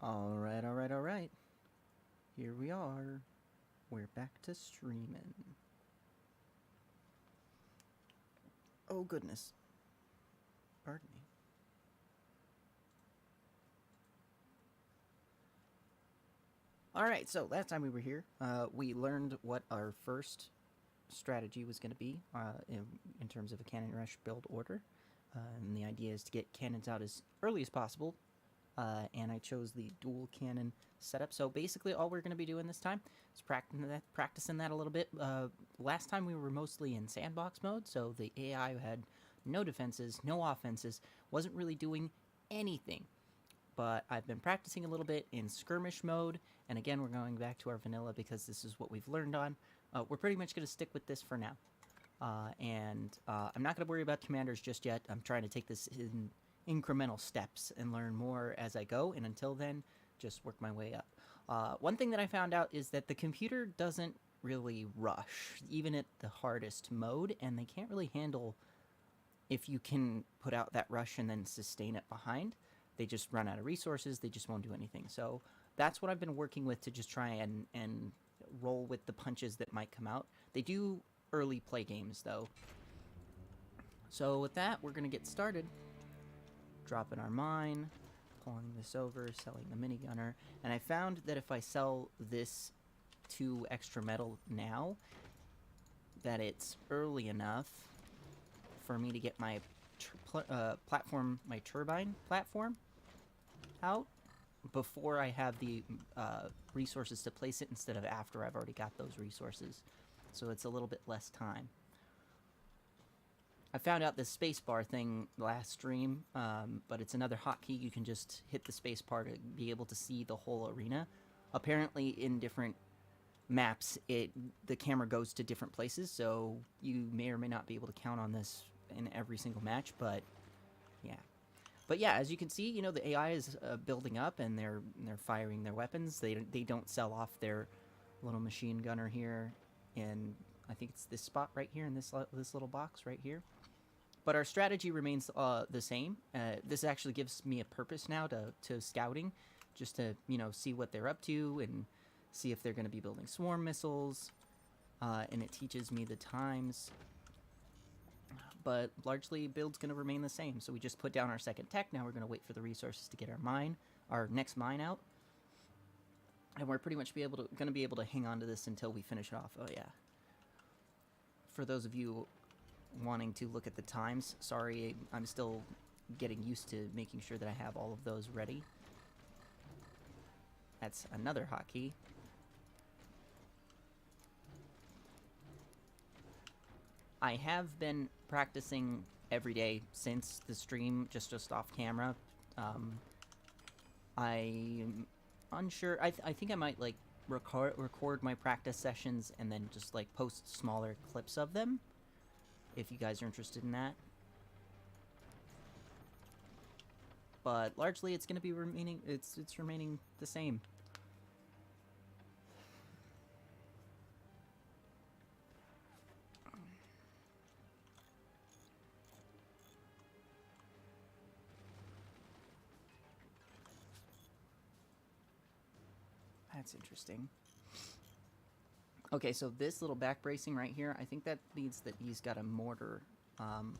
Alright, alright, alright. Here we are. We're back to streaming. Oh, goodness. Pardon me. Alright, so last time we were here, we learned what our first strategy was going to be in terms of a cannon rush build order. And the idea is to get cannons out as early as possible. And I chose the dual cannon setup. So basically all we're going to be doing this time is practicing that a little bit. Last time we were mostly in sandbox mode, so the AI had no defenses, no offenses, wasn't really doing anything. But I've been practicing a little bit in skirmish mode, and again, we're going back to our vanilla because this is what we've learned on. We're pretty much going to stick with this for now. I'm not going to worry about commanders just yet. I'm trying to take this in incremental steps and learn more as I go, and until then, just work my way up. One thing that I found out is that the computer doesn't really rush, even at the hardest mode, and they can't really handle if you can put out that rush and then sustain it behind. They just run out of resources, they just won't do anything. So that's what I've been working with to just try and roll with the punches that might come out. They do early play games, though. So with that, we're going to get started. Dropping our mine, pulling this over, selling the minigunner. And I found that if I sell this 2 extra metal now, that it's early enough for me to get my my turbine platform out before I have the resources to place it instead of after I've already got those resources. So it's a little bit less time. I found out this spacebar thing last stream, but it's another hotkey. You can just hit the spacebar to be able to see the whole arena. Apparently, in different maps, the camera goes to different places, so you may or may not be able to count on this in every single match, but yeah. But yeah, as you can see, you know, the AI is building up, and they're firing their weapons. They don't sell off their little machine gunner here, and I think it's this spot right here in this little box right here. But our strategy remains the same. This actually gives me a purpose now to scouting, just to, you know, see what they're up to and see if they're going to be building swarm missiles. And it teaches me the times. But largely, build's going to remain the same. So we just put down our second tech. Now we're going to wait for the resources to get our next mine out. And we're pretty much going to be able to hang on to this until we finish it off. Oh, yeah. For those of you wanting to look at the times, sorry, I'm still getting used to making sure that I have all of those ready. That's another hotkey. I have been practicing every day since the stream, just off camera. I'm unsure. I think I might like record my practice sessions and then just like post smaller clips of them, if you guys are interested in that. But largely, it's going to be remaining. It's remaining the same. That's interesting. Okay, so this little back bracing right here, I think that means that he's got a mortar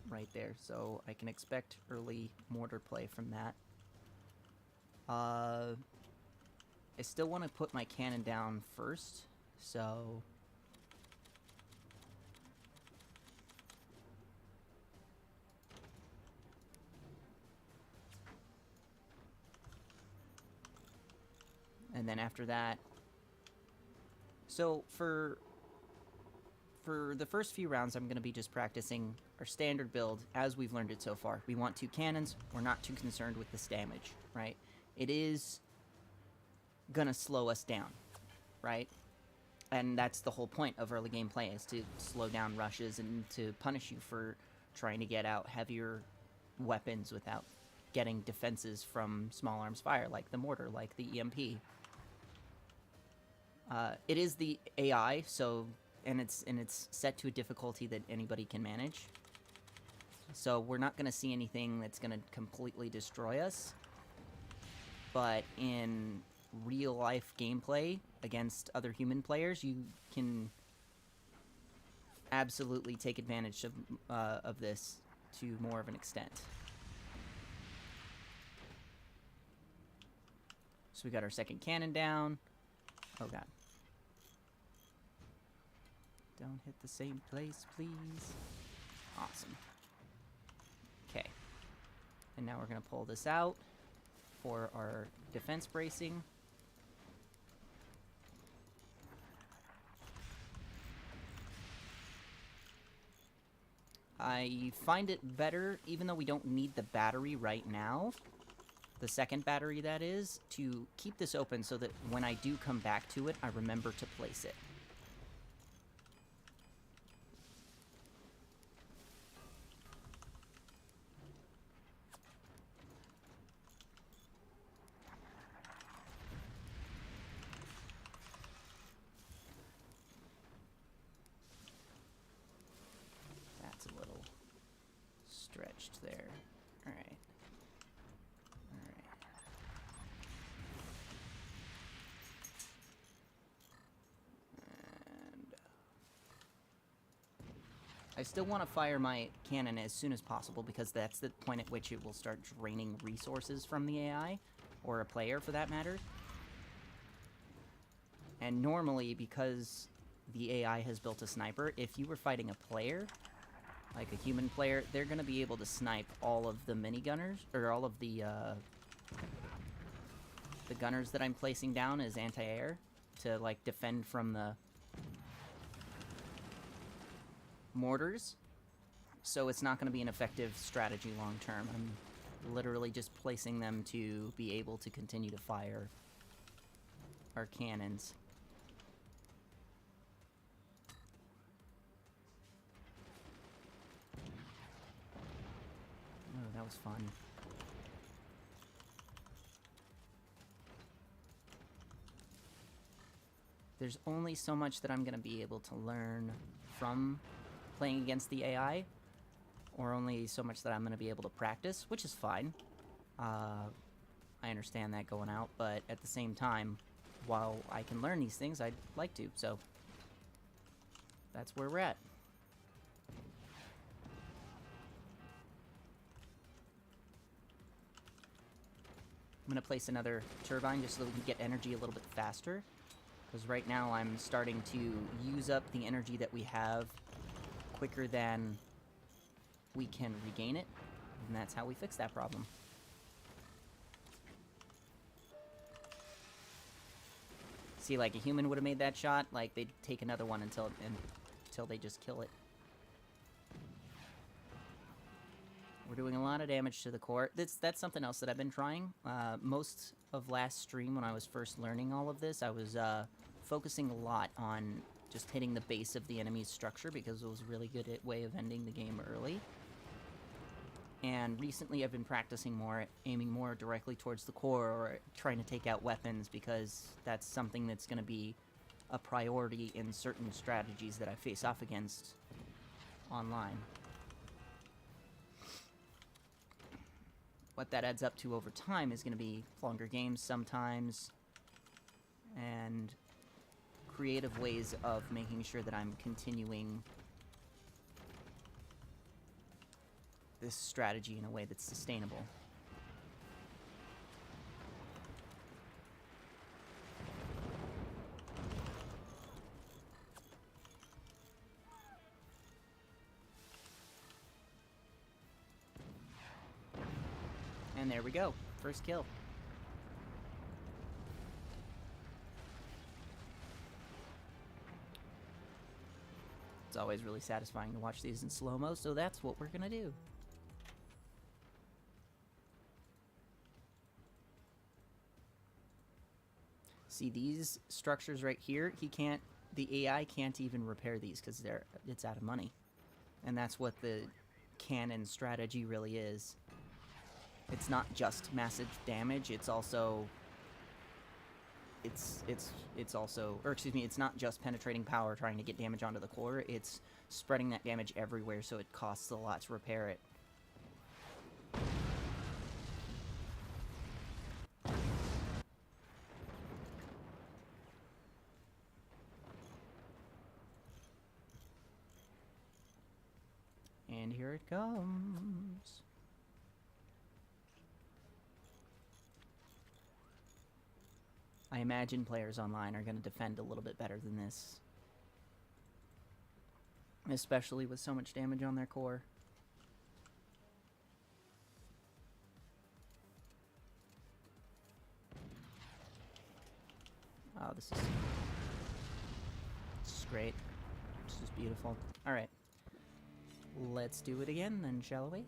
right there, so I can expect early mortar play from that. I still want to put my cannon down first, so... And then after that... So for the first few rounds, I'm going to be just practicing our standard build as we've learned it so far. We want 2 cannons. We're not too concerned with this damage, right? It is going to slow us down, right? And that's the whole point of early game play, is to slow down rushes and to punish you for trying to get out heavier weapons without getting defenses from small arms fire, like the mortar, like the EMP. It is the AI, so and it's set to a difficulty that anybody can manage. So we're not going to see anything that's going to completely destroy us. but in real life gameplay against other human players, you can absolutely take advantage of this to more of an extent. So we got our second cannon down. Oh god. Don't hit the same place, please. Awesome. Okay. And now we're going to pull this out for our defense bracing. I find it better, even though we don't need the battery right now, the second battery that is, to keep this open so that when I do come back to it, I remember to place it. That's a little stretched there. All right. All right. And I still want to fire my cannon as soon as possible because that's the point at which it will start draining resources from the AI, or a player for that matter. And normally, because the AI has built a sniper, if you were fighting a player, like a human player, they're going to be able to snipe all of the minigunners, or all of the gunners that I'm placing down as anti-air to, like, defend from the mortars. So it's not going to be an effective strategy long term. I'm literally just placing them to be able to continue to fire our cannons. Oh, that was fun. There's only so much that I'm going to be able to learn from playing against the AI, or only so much that I'm going to be able to practice, which is fine. I understand that going out, but at the same time, while I can learn these things, I'd like to, so that's where we're at. I'm going to place another turbine just so that we can get energy a little bit faster, because right now I'm starting to use up the energy that we have quicker than we can regain it, and that's how we fix that problem. See, like, a human would have made that shot, like, they'd take another one until they just kill it. We're doing a lot of damage to the core. That's something else that I've been trying. Most of last stream, when I was first learning all of this, I was focusing a lot on just hitting the base of the enemy's structure because it was a really good way of ending the game early. And recently I've been practicing more, aiming more directly towards the core, or trying to take out weapons, because that's something that's going to be a priority in certain strategies that I face off against online. What that adds up to over time is going to be longer games sometimes, and creative ways of making sure that I'm continuing this strategy in a way that's sustainable. And there we go. First kill. It's always really satisfying to watch these in slow-mo, so that's what we're gonna do. See, these structures right here, the AI can't even repair these because it's out of money. And that's what the cannon strategy really is. It's not just massive damage, it's also... It's not just penetrating power trying to get damage onto the core, it's spreading that damage everywhere, so it costs a lot to repair it. And here it comes. I imagine players online are going to defend a little bit better than this. Especially with so much damage on their core. Oh, this is great. This is beautiful. Alright. Let's do it again then, shall we?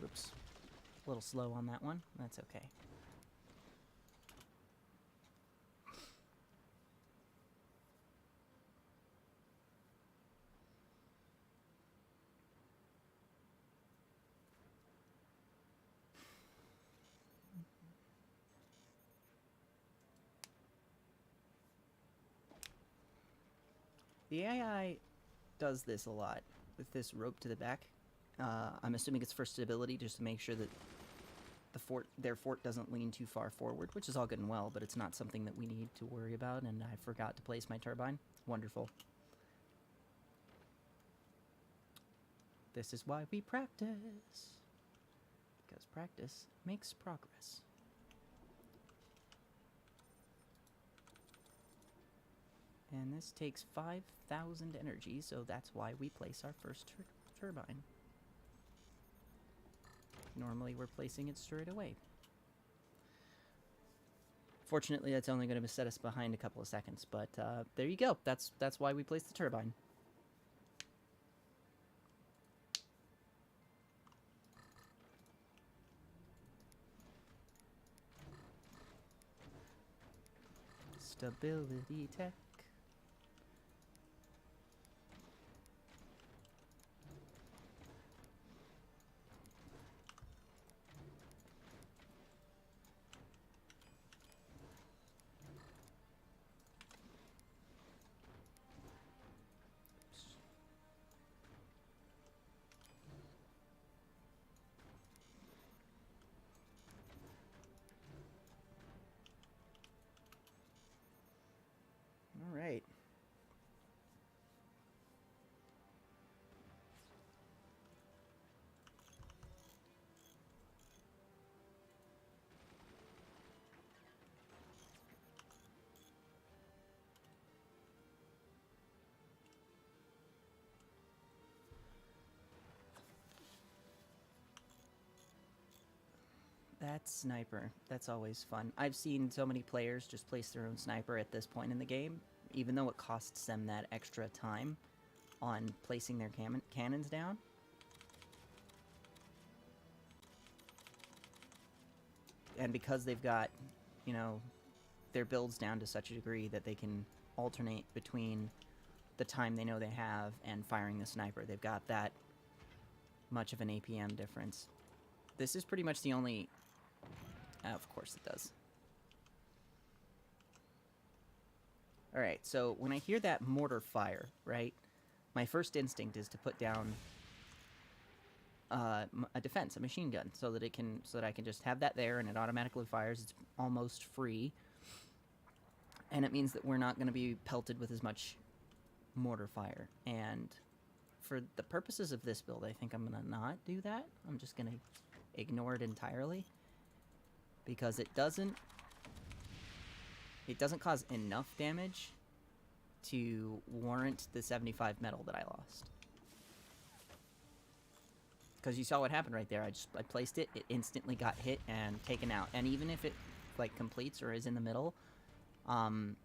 Oops. A little slow on that one. That's okay. The AI does this a lot with this rope to the back. I'm assuming it's for stability, just to make sure that their fort doesn't lean too far forward, which is all good and well, but it's not something that we need to worry about, and I forgot to place my turbine. Wonderful. This is why we practice. Because practice makes progress. And this takes 5,000 energy, so that's why we place our first turbine. Normally we're placing it straight away. Fortunately, that's only going to set us behind a couple of seconds, but there you go. That's why we placed the turbine. Stability tech. All right. That sniper, that's always fun. I've seen so many players just place their own sniper at this point in the game, even though it costs them that extra time on placing their cannons down. And because they've got, you know, their builds down to such a degree that they can alternate between the time they know they have and firing the sniper. They've got that much of an APM difference. This is pretty much the only... of course it does. Alright, so when I hear that mortar fire, right, my first instinct is to put down a defense, a machine gun, so that I can just have that there and it automatically fires. It's almost free. And it means that we're not going to be pelted with as much mortar fire. And for the purposes of this build, I think I'm going to not do that. I'm just going to ignore it entirely. Because it doesn't cause enough damage to warrant the 75 metal that I lost. Because you saw what happened right there. I placed it, it instantly got hit and taken out. And even if it like completes or is in the middle, and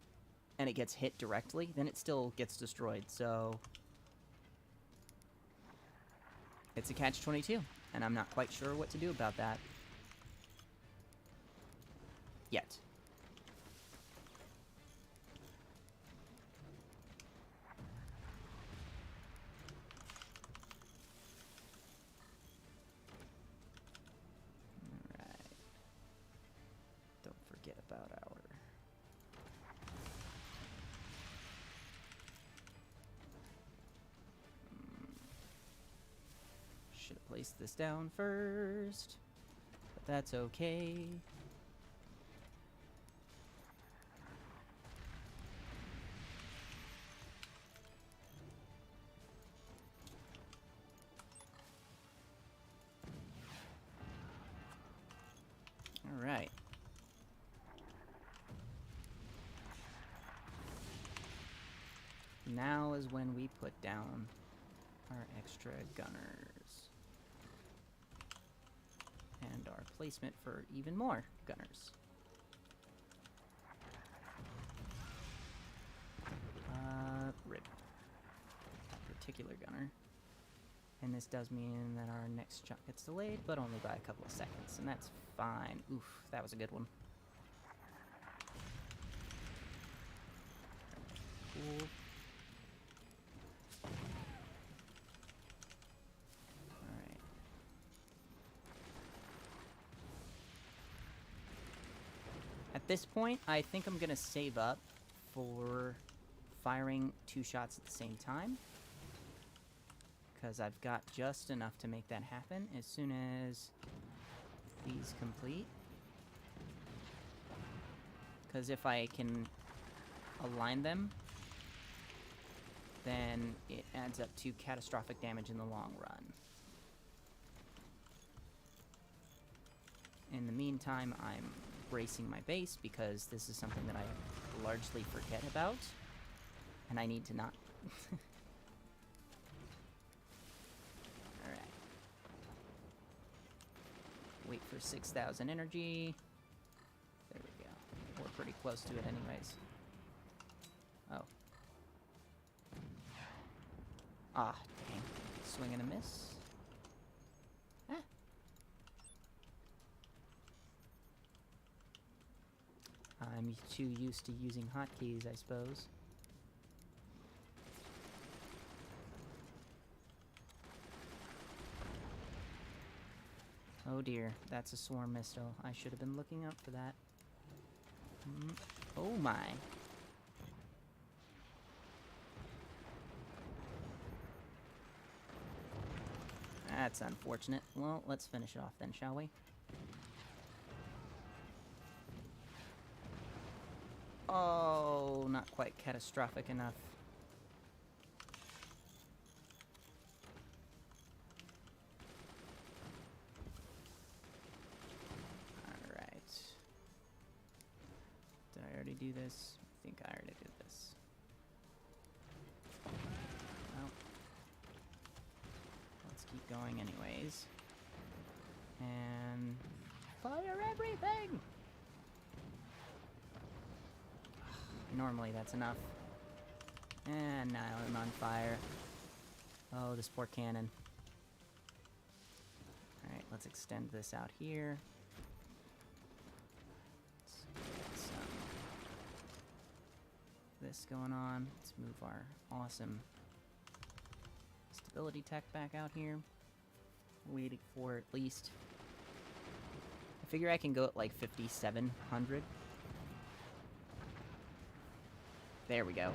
it gets hit directly, then it still gets destroyed. So it's a catch-22, and I'm not quite sure what to do about that yet. Alright. Don't forget about our... Should have placed this down first. But That's okay. All right. Now is when we put down our extra gunners. And our placement for even more gunners. Rip. That particular gunner. And this does mean that our next shot gets delayed, but only by a couple of seconds, and that's fine. Oof, that was a good one. Cool. Alright. At this point, I think I'm gonna save up for firing 2 shots at the same time, because I've got just enough to make that happen as soon as these complete. Because if I can align them, then it adds up to catastrophic damage in the long run. In the meantime, I'm bracing my base because this is something that I largely forget about, and I need to not. Alright. Wait for 6,000 energy. There we go. We're pretty close to it anyways. Oh. Ah, dang. Swing and a miss. Ah. I'm too used to using hotkeys, I suppose. Oh dear, that's a swarm missile. I should have been looking out for that. Oh my. That's unfortunate. Well, let's finish it off then, shall we? Oh, not quite catastrophic enough. Alright. Did I already do this? I think I already did this. Well, let's keep going anyways. And fire everything! Normally that's enough. And now I'm on fire. Oh, this poor cannon. Alright, let's extend this out here. Let's get some this going on. Let's move our awesome stability tech back out here. Waiting for at least... I figure I can go at like 5,700. There we go.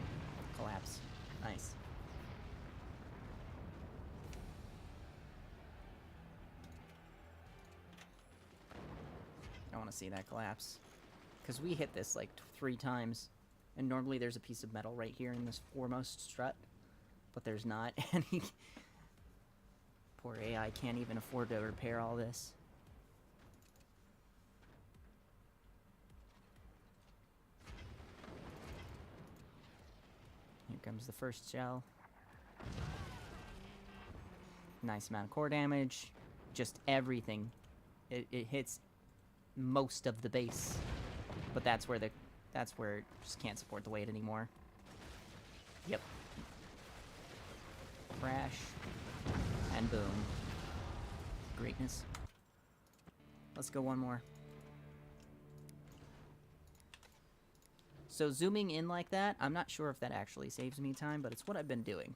Collapse. Nice. I want to see that collapse. Because we hit this like 3 times. And normally there's a piece of metal right here in this foremost strut. But there's not. And poor AI can't even afford to repair all this. Here comes the first shell. Nice amount of core damage. Just everything. It hits most of the base. But that's where it just can't support the weight anymore. Yep. Crash. And boom. Greatness. Let's go one more. So zooming in like that, I'm not sure if that actually saves me time, but it's what I've been doing.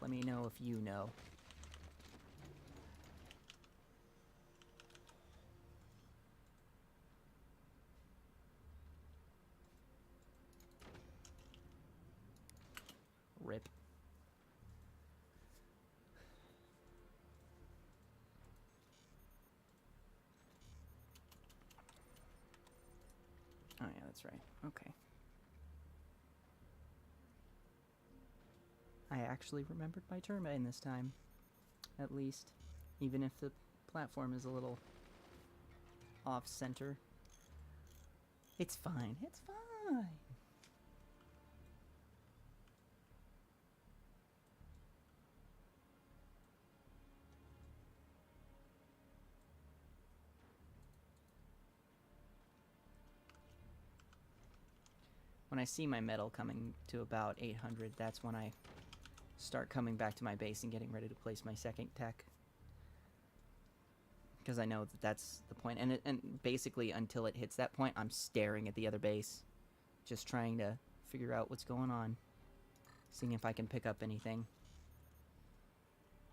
Let me know if you know. Rip. Oh yeah, that's right. Okay. I actually remembered my turbine this time. At least. Even if the platform is a little off-center. It's fine. It's fine. When I see my metal coming to about 800, that's when I start coming back to my base and getting ready to place my second tech. Because I know that that's the point. And basically, until it hits that point, I'm staring at the other base. Just trying to figure out what's going on. Seeing if I can pick up anything.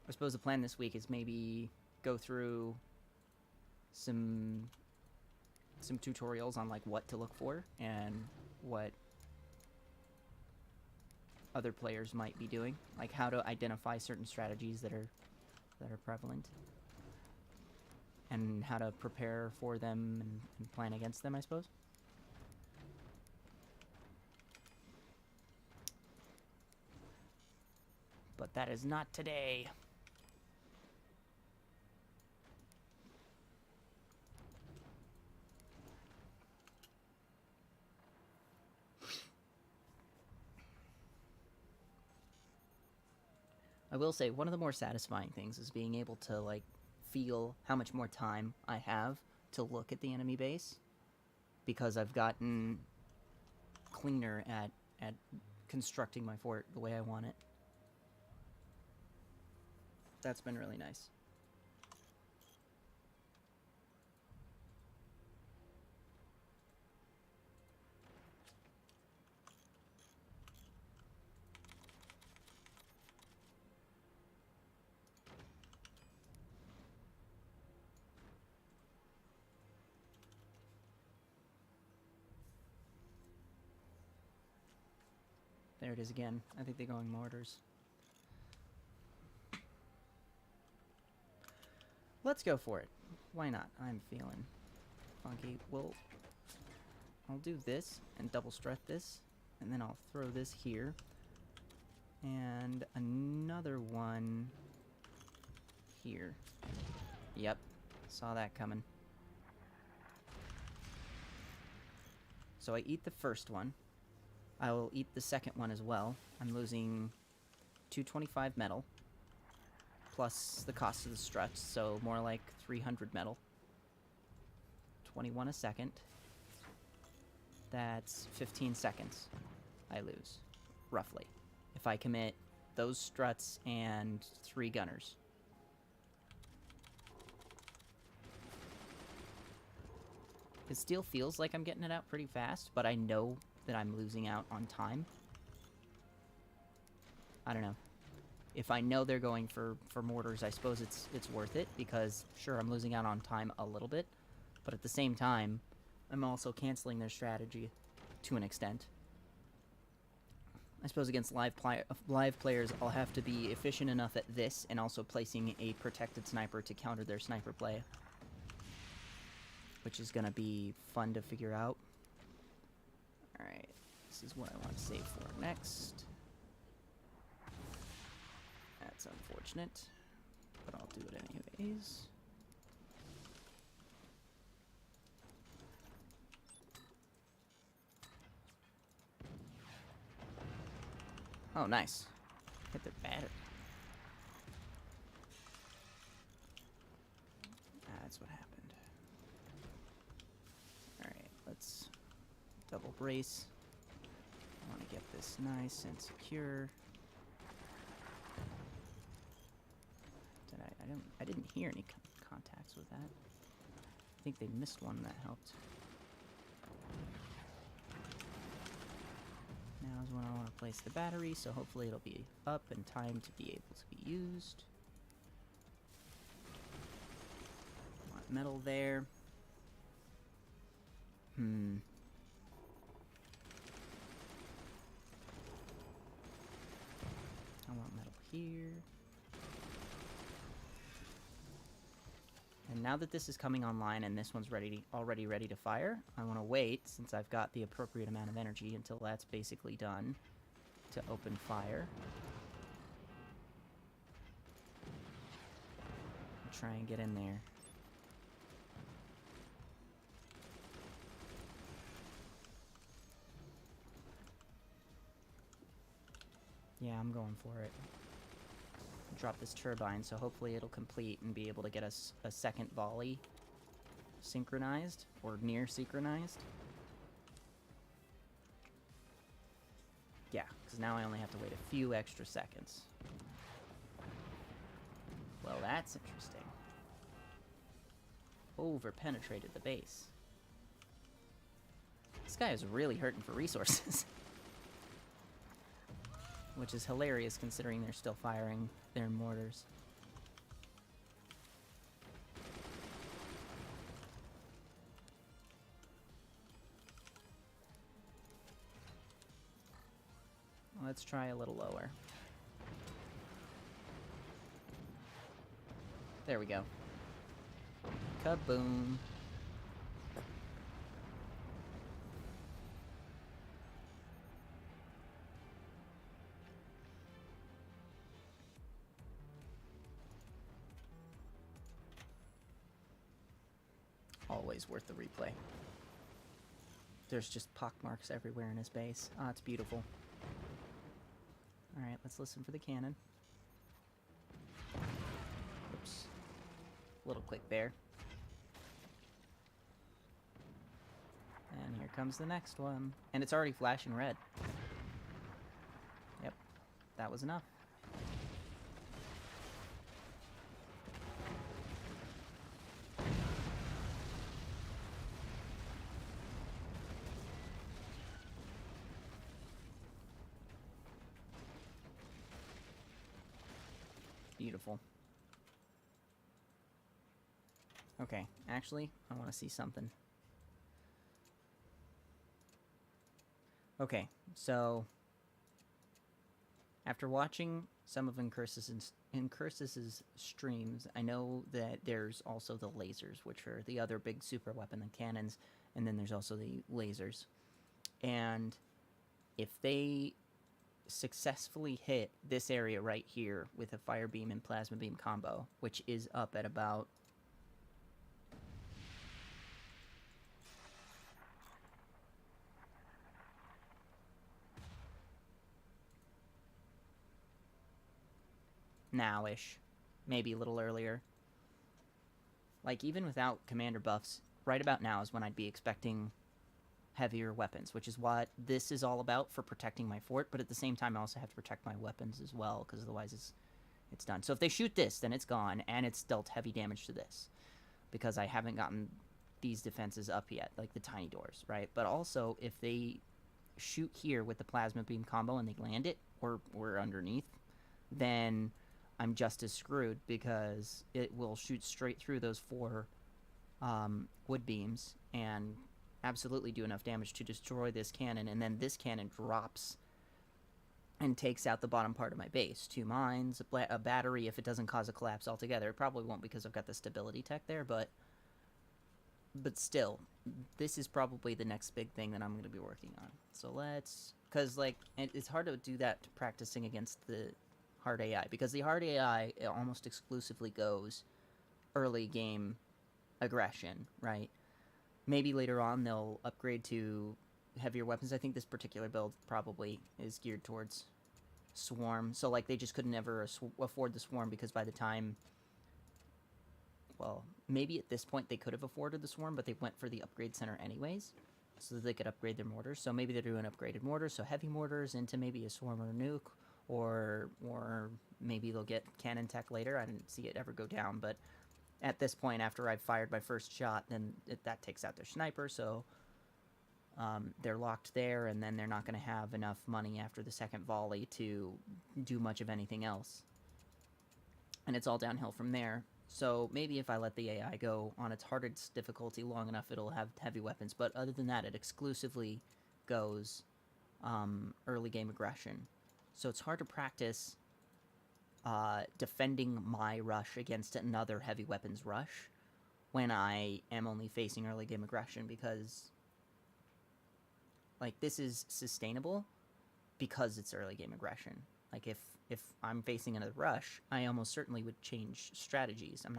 I suppose the plan this week is maybe go through some tutorials on like what to look for and what other players might be doing, like how to identify certain strategies that are prevalent and how to prepare for them and plan against them, I suppose. But that is not today. I will say, one of the more satisfying things is being able to, like, feel how much more time I have to look at the enemy base. Because I've gotten cleaner at constructing my fort the way I want it. That's been really nice. There it is again. I think they're going mortars. Let's go for it. Why not? I'm feeling funky. I'll do this and double strut this, and then I'll throw this here. And another one here. Yep. Saw that coming. So I eat the first one. I will eat the second one as well. I'm losing 225 metal. Plus the cost of the struts, so more like 300 metal. 21 a second. That's 15 seconds I lose, roughly. If I commit those struts and 3 gunners. It still feels like I'm getting it out pretty fast, but I know that I'm losing out on time. I don't know. If I know they're going for mortars, I suppose it's worth it, because sure, I'm losing out on time a little bit, but at the same time, I'm also canceling their strategy to an extent. I suppose against live players, I'll have to be efficient enough at this, and also placing a protected sniper to counter their sniper play. Which is gonna be fun to figure out. Alright, this is what I want to save for next. That's unfortunate, but I'll do it anyways. Oh, nice. Hit their battery. That's what happened. Alright, let's double brace. I want to get this nice and secure. I didn't hear any contacts with that. I think they missed one that helped. Now is when I want to place the battery, so hopefully it'll be up in time to be able to be used. Want metal there. I want metal here. And now that this is coming online and this one's already ready to fire, I want to wait, since I've got the appropriate amount of energy, until that's basically done, to open fire. Try and get in there. Yeah, I'm going for it. Drop this turbine, so hopefully it'll complete and be able to get us a second volley synchronized, or near synchronized. Yeah, because now I only have to wait a few extra seconds. Well, that's interesting. Over-penetrated the base. This guy is really hurting for resources. Which is hilarious considering they're still firing their mortars. Let's try a little lower. There we go. Kaboom. Always worth the replay. There's just pockmarks everywhere in his base. Ah, it's beautiful. Alright, let's listen for the cannon. Oops. Little click there. And here comes the next one. And it's already flashing red. Yep, that was enough. Beautiful. Okay, actually, I want to see something. Okay, so after watching some of Incursus's streams, I know that there's also the lasers, which are the other big super weapon, the cannons, and then there's also the lasers. And if they successfully hit this area right here with a fire beam and plasma beam combo, which is up at about now-ish, maybe a little earlier. Like, even without commander buffs, right about now is when I'd be expecting heavier weapons, which is what this is all about for protecting my fort, but at the same time I also have to protect my weapons as well, because otherwise it's done. So if they shoot this, then it's gone, and it's dealt heavy damage to this, because I haven't gotten these defenses up yet, like the tiny doors, right? But also, if they shoot here with the plasma beam combo and they land it, or underneath, then I'm just as screwed, because it will shoot straight through those 4 wood beams and absolutely do enough damage to destroy this cannon, and then this cannon drops and takes out the bottom part of my base. 2 mines, a battery if it doesn't cause a collapse altogether. It probably won't, because I've got the stability tech there, but still, this is probably the next big thing that I'm going to be working on. So let's, because like, it's hard to do that practicing against the hard AI, because the hard AI almost exclusively goes early game aggression, right? Maybe later on they'll upgrade to heavier weapons. I think this particular build probably is geared towards swarm. So, like, they just could never afford the swarm, because by the time... Well, maybe at this point they could have afforded the swarm, but they went for the upgrade center anyways, so that they could upgrade their mortars. So maybe they're doing upgraded mortars, so heavy mortars into maybe a swarm or a nuke, or maybe they'll get cannon tech later. I didn't see it ever go down, but... At this point, after I've fired my first shot, then that takes out their sniper, so they're locked there, and then they're not going to have enough money after the second volley to do much of anything else. And it's all downhill from there. So maybe if I let the AI go on its hardest difficulty long enough, it'll have heavy weapons. But other than that, it exclusively goes early game aggression. So it's hard to practice defending my rush against another heavy weapons rush when I am only facing early game aggression, because like this is sustainable because it's early game aggression. Like if I'm facing another rush, I almost certainly would change strategies. I'm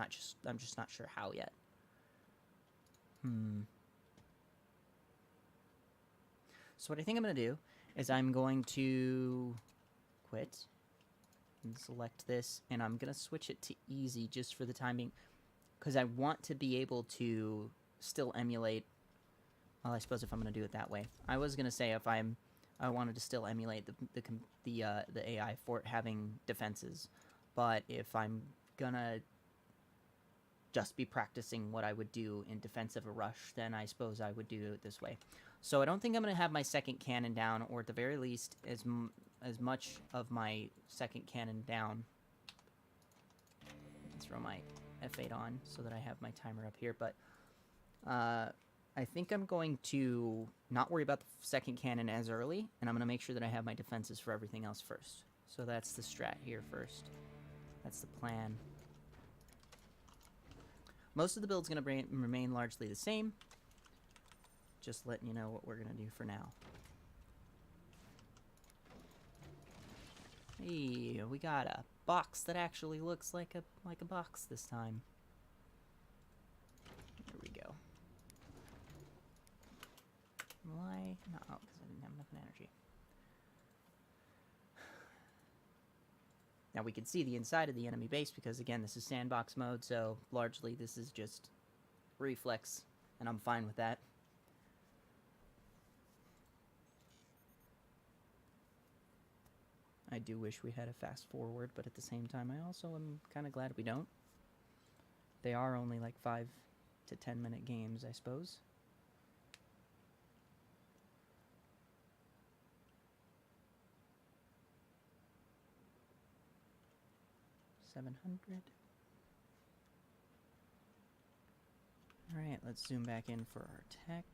just not sure how yet. So what I think I'm going to do is I'm going to quit and select this, and I'm going to switch it to easy just for the time being, because I want to be able to still emulate. Well, I suppose if I'm going to do it that way, I was going to say if I wanted to still emulate the AI for it having defenses, but if I'm gonna just be practicing what I would do in defense of a rush, then I suppose I would do it this way. So I don't think I'm gonna have my second cannon down, or at the very least, as much of my second cannon down. Throw my F8 on so that I have my timer up here, but I think I'm going to not worry about the second cannon as early, and I'm going to make sure that I have my defenses for everything else first. So that's the strat here first. That's the plan. Most of the build's going to remain largely the same. Just letting you know what we're going to do for now. Hey, we got a box that actually looks like a box this time. There we go. Why? No, because I didn't have enough energy. Now we can see the inside of the enemy base because, again, this is sandbox mode, so largely this is just reflex, and I'm fine with that. I do wish we had a fast forward, but at the same time, I also am kind of glad we don't. They are only like 5 to 10 minute games, I suppose. $700. Alright, let's zoom back in for our tech.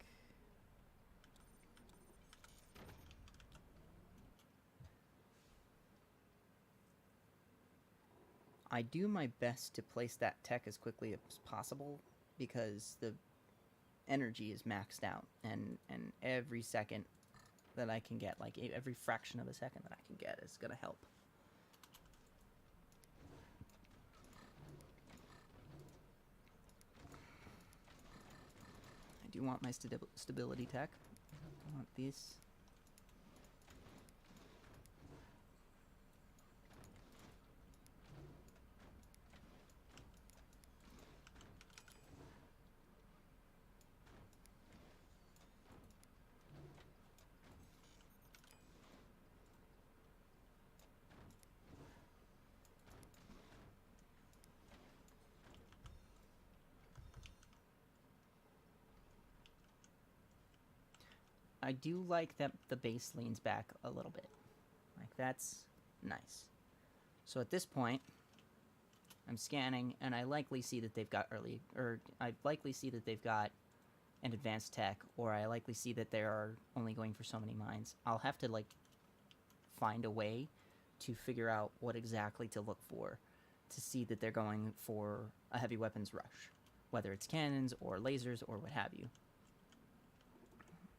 I do my best to place that tech as quickly as possible because the energy is maxed out, and every second that I can get, like every fraction of a second that I can get, is going to help. I do want my stability tech. I want these. I do like that the base leans back a little bit. Like, that's nice. So at this point, I'm scanning, and I likely see that they've got I likely see that they've got an advanced tech, or I likely see that they are only going for so many mines. I'll have to, like, find a way to figure out what exactly to look for to see that they're going for a heavy weapons rush, whether it's cannons or lasers or what have you.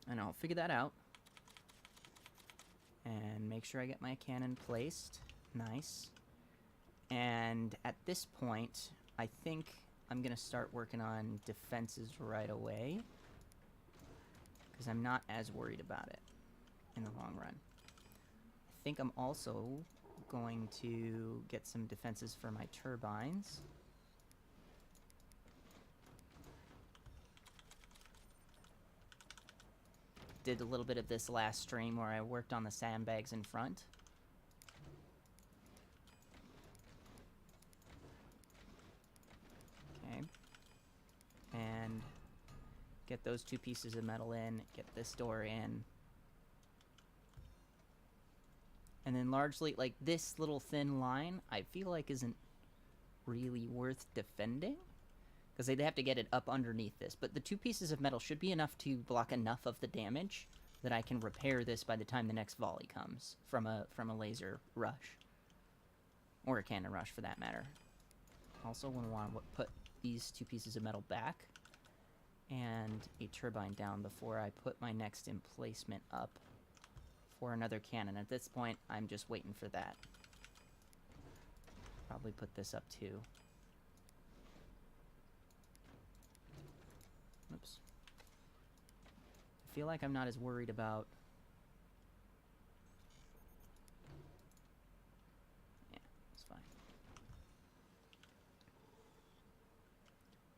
And I'll figure that out and make sure I get my cannon placed. Nice. And at this point, I think I'm going to start working on defenses right away, because I'm not as worried about it in the long run. I think I'm also going to get some defenses for my turbines. Did a little bit of this last stream where I worked on the sandbags in front. Okay. And get those 2 pieces of metal in, get this door in. And then largely, like, this little thin line, I feel like isn't really worth defending, because they'd have to get it up underneath this. But the 2 pieces of metal should be enough to block enough of the damage that I can repair this by the time the next volley comes from a laser rush. Or a cannon rush, for that matter. Also, we'll want to put these 2 pieces of metal back and a turbine down before I put my next emplacement up for another cannon. At this point, I'm just waiting for that. Probably put this up too. Oops. I feel like I'm not as worried about... Yeah, it's fine.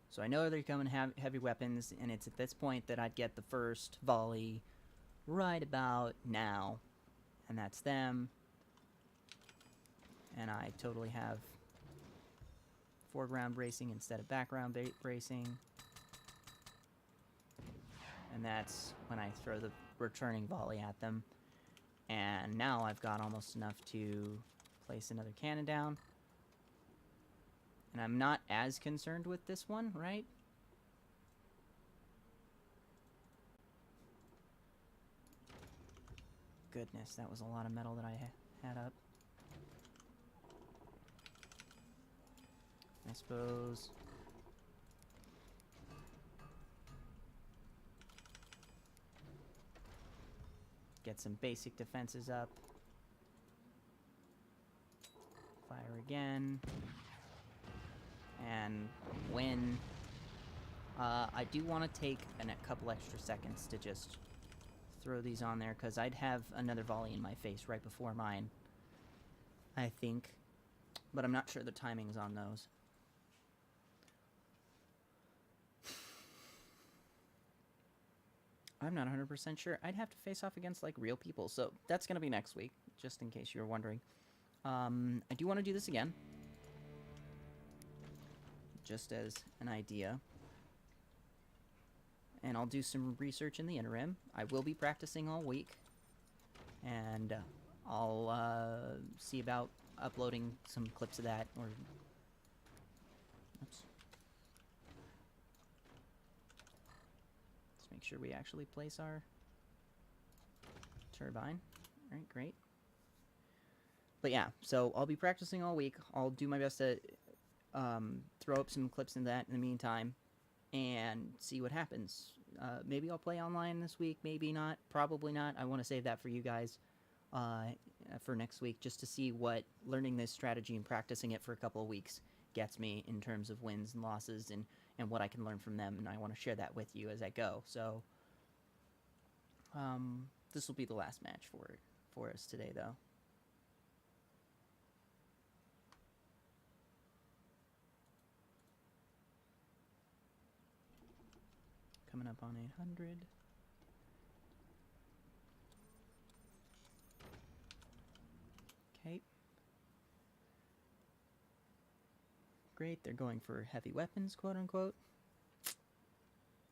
So I know they're coming heavy weapons, and it's at this point that I'd get the first volley right about now. And that's them. And I totally have foreground bracing instead of background bracing. And that's when I throw the returning volley at them. And now I've got almost enough to place another cannon down. And I'm not as concerned with this one, right? Goodness, that was a lot of metal that I had up. I suppose... Get some basic defenses up. Fire again. And win. I do want to take a couple extra seconds to just throw these on there, because I'd have another volley in my face right before mine, I think. But I'm not sure the timing's on those. I'm not 100% sure. I'd have to face off against, like, real people. So that's going to be next week, just in case you were wondering. I do want to do this again. Just as an idea. And I'll do some research in the interim. I will be practicing all week. And I'll see about uploading some clips of that. Or... Oops. Make sure we actually place our turbine. Alright, great. But yeah, so I'll be practicing all week. I'll do my best to throw up some clips in that in the meantime and see what happens. Maybe I'll play online this week, maybe not, probably not. I want to save that for you guys for next week, just to see what learning this strategy and practicing it for a couple of weeks gets me in terms of wins and losses and what I can learn from them, and I want to share that with you as I go. So this will be the last match for us today, though. Coming up on 800. Okay. Great, they're going for heavy weapons, quote unquote.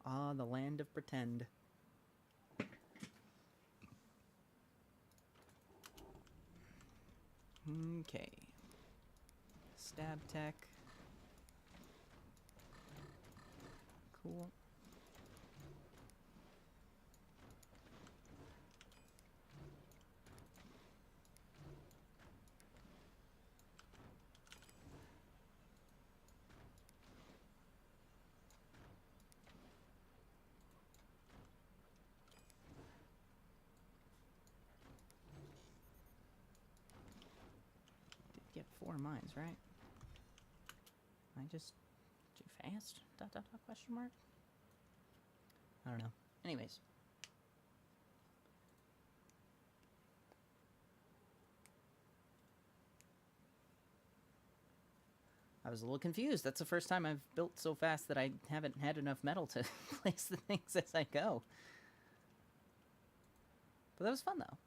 Ah, the land of pretend. Okay. Stab tech. Cool. Get 4 mines, right? Am I just too fast? ... question mark? I don't know. Anyways. I was a little confused. That's the first time I've built so fast that I haven't had enough metal to place the things as I go. But that was fun, though.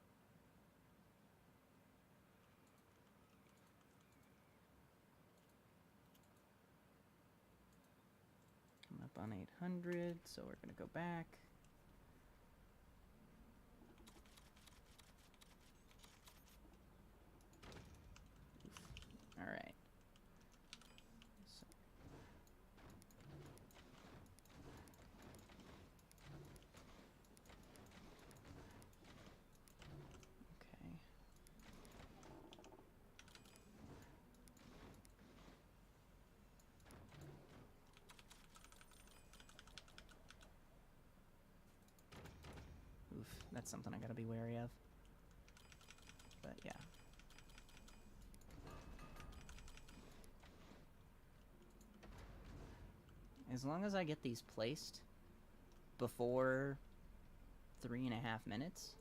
Coming up on 800, so we're going to go back. All right. So. Okay. that's something I gotta be wary of. But yeah. As long as I get these placed before 3.5 minutes,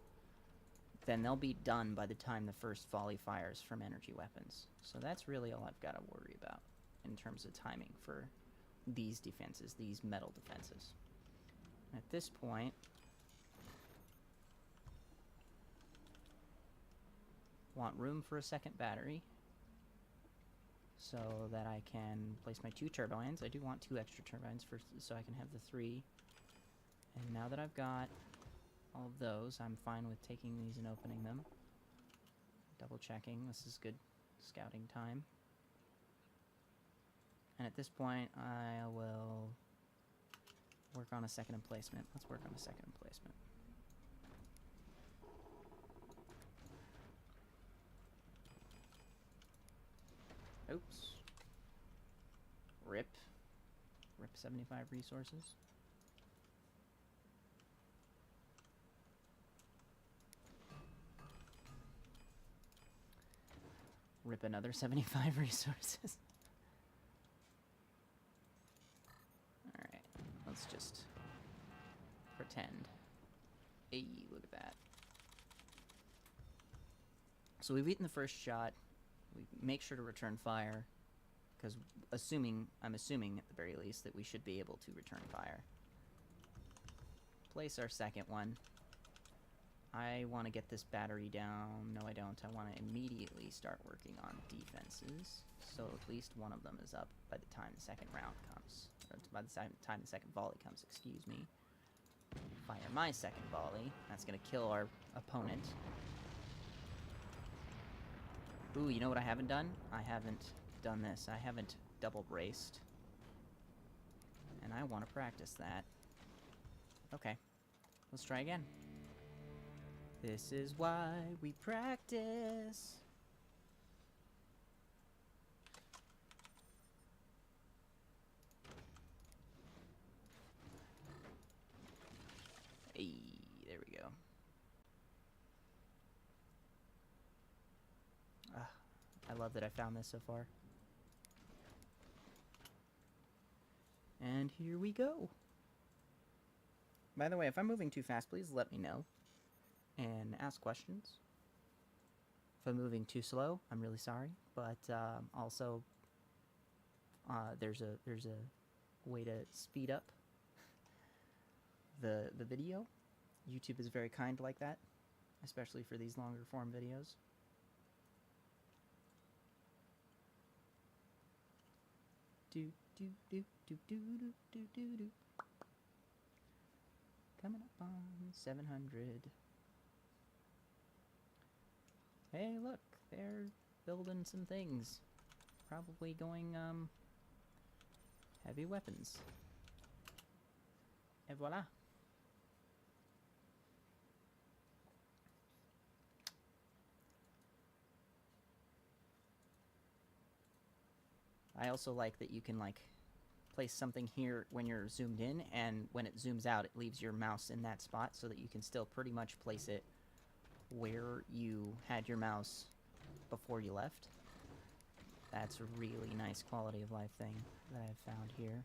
then they'll be done by the time the first volley fires from energy weapons. So that's really all I've got to worry about in terms of timing for these defenses, these metal defenses. At this point, want room for a second battery so that I can place my 2 turbines. I do want 2 extra turbines so I can have the 3. And now that I've got all of those, I'm fine with taking these and opening them. Double checking, this is good scouting time. And at this point, I will work on a second emplacement. Let's work on a second emplacement. Oops. Rip 75 resources. Rip another 75 resources. Alright, let's just pretend. Hey, look at that. So we've eaten the first shot. We make sure to return fire, because I'm assuming at the very least that we should be able to return fire. Place our second one. I want to get this battery down. No, I don't. I want to immediately start working on defenses, so at least one of them is up by the time the second round comes. Or by the time the second volley comes, excuse me. Fire my second volley. That's going to kill our opponent. Ooh, you know what I haven't done? I haven't done this. I haven't double braced. And I want to practice that. Okay. Let's try again. This is why we practice. Hey, there we go. I love that I found this so far. And here we go. By the way, if I'm moving too fast, please let me know and ask questions. If I'm moving too slow, I'm really sorry, but also there's a way to speed up the video. YouTube is very kind like that, especially for these longer form videos. Do do do do do do do do do. Coming up on 700. Hey, look, they're building some things. Probably going, heavy weapons. Et voila. I also like that you can, like, place something here when you're zoomed in, and when it zooms out, it leaves your mouse in that spot so that you can still pretty much place it where you had your mouse before you left. That's a really nice quality of life thing that I've found here.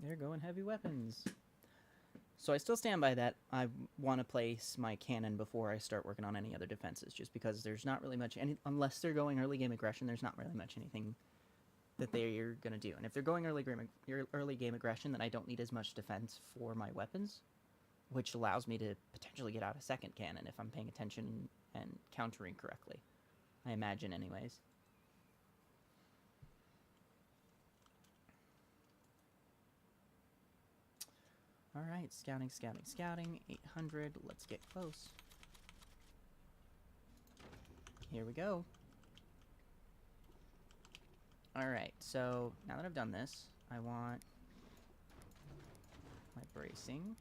They're going heavy weapons. So I still stand by that. I want to place my cannon before I start working on any other defenses, just because there's not really much, unless they're going early game aggression, there's not really much anything that they're going to do. And if they're going early game aggression, then I don't need as much defense for my weapons, which allows me to potentially get out a second cannon if I'm paying attention and countering correctly. I imagine anyways. Alright, scouting, scouting, scouting. 800, let's get close. Here we go. Alright, so now that I've done this, I want my bracing.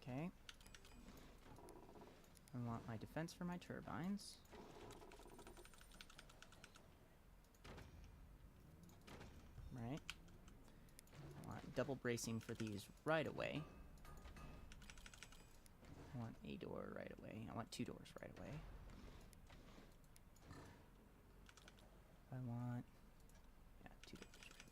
Okay. I want my defense for my turbines. Right. I want double bracing for these right away. I want a door right away. I want 2 doors right away. I want... yeah, 2 doors right away.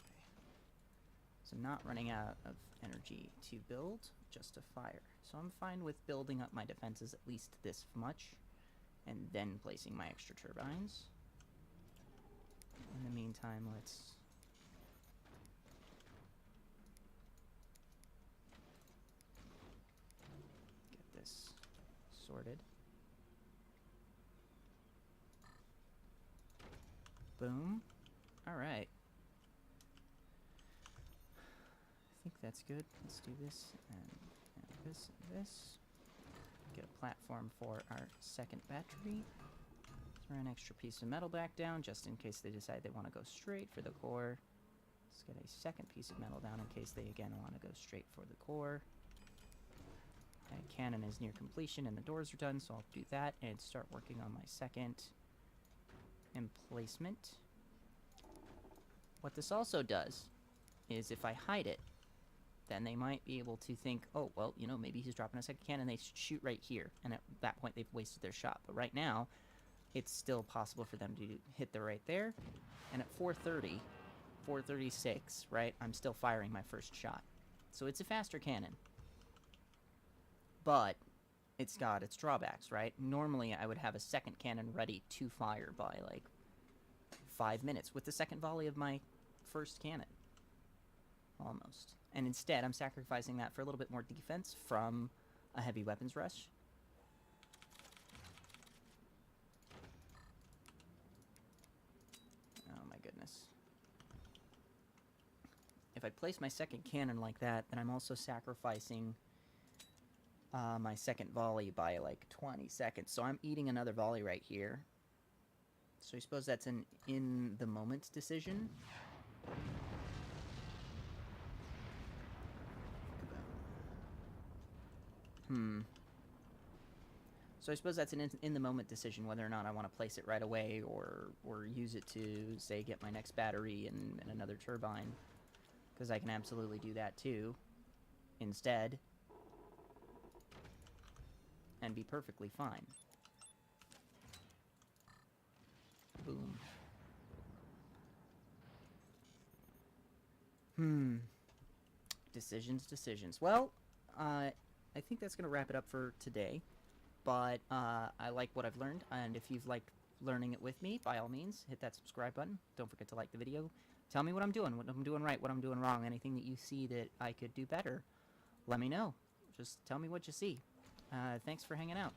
So not running out of energy to build, just to fire. So I'm fine with building up my defenses at least this much, and then placing my extra turbines. In the meantime, let's... get this sorted. Boom. Alright. I think that's good. Let's do this, and this, and this. Get a platform for our second battery. Throw an extra piece of metal back down, just in case they decide they want to go straight for the core. Let's get a second piece of metal down in case they again want to go straight for the core. Okay, cannon is near completion and the doors are done, so I'll do that and start working on my second emplacement. What this also does is if I hide it, then they might be able to think, oh, well, you know, maybe he's dropping a second cannon, they shoot right here, and at that point they've wasted their shot. But right now, it's still possible for them to hit the right there, and at 4:30, 4:36, right, I'm still firing my first shot. So it's a faster cannon. But it's got its drawbacks, right? Normally I would have a second cannon ready to fire by, like, 5 minutes with the second volley of my first cannon. Almost. And instead, I'm sacrificing that for a little bit more defense from a heavy weapons rush. Oh my goodness. If I place my second cannon like that, then I'm also sacrificing my second volley by like 20 seconds. So I'm eating another volley right here. So I suppose that's an in-the-moment decision. So I suppose that's an in-the-moment decision whether or not I want to place it right away or use it to, say, get my next battery and another turbine. Because I can absolutely do that too, instead, and be perfectly fine. Boom. Decisions. Well, I think that's going to wrap it up for today. But I like what I've learned, and if you've liked learning it with me, by all means, hit that subscribe button. Don't forget to like the video. Tell me what I'm doing right, what I'm doing wrong, anything that you see that I could do better. Let me know. Just tell me what you see. Thanks for hanging out.